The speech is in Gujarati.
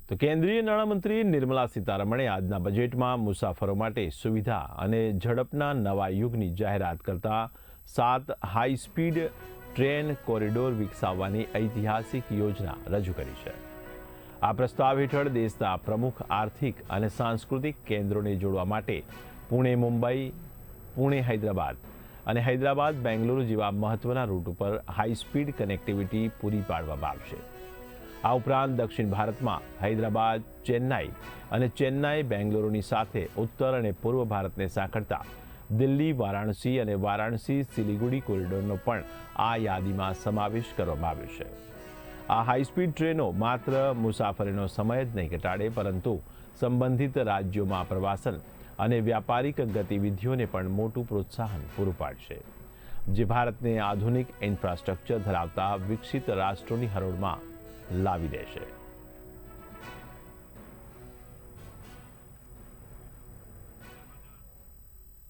તો કેન્દ્રીય નાણામંત્રી નિર્મલા સીતારમણે આજના બજેટમાં મુસાફરો માટે સુવિધા અને ઝડપના નવા યુગની જાહેરાત કરતા 7 હાઈ સ્પીડ ટ્રેન કોરિડોર વિકસાવવાની ઐતિહાસિક યોજના રજૂ કરી છે. આ પ્રસ્તાવ હેઠળ દેશના પ્રમુખ આર્થિક અને સાંસ્કૃતિક કેન્દ્રોને જોડવા માટે પુણે મુંબઈ, પુણે હૈદરાબાદ અને હૈદરાબાદ બેંગલુરુ જેવા મહત્વના રૂટ ઉપર હાઈ સ્પીડ કનેક્ટિવિટી પૂરી પાડવામાં આવશે. આ ઉપરાંત દક્ષિણ ભારતમાં હૈદરાબાદ, ચેન્નાઈ અને ચેન્નાઈ બેંગલુરુની સાથે ઉત્તર અને પૂર્વ ભારતને સાંકળતા દિલ્હી, વારાણસી અને વારાણસી સિલિગુડી કોરિડોરનો પણ આ યાદીમાં સમાવેશ કરવામાં આવ્યો છે. આ હાઈસ્પીડ ટ્રેનો માત્ર મુસાફરીનો સમય જ નહીં ઘટાડે, પરંતુ સંબંધિત રાજ્યોમાં પ્રવાસન અને વ્યાપારિક ગતિવિધિઓને પણ મોટું પ્રોત્સાહન પૂરું પાડશે, જે ભારતને આધુનિક ઇન્ફ્રાસ્ટ્રક્ચર ધરાવતા વિકસિત રાષ્ટ્રોની હરોળમાં લાવી દેશે.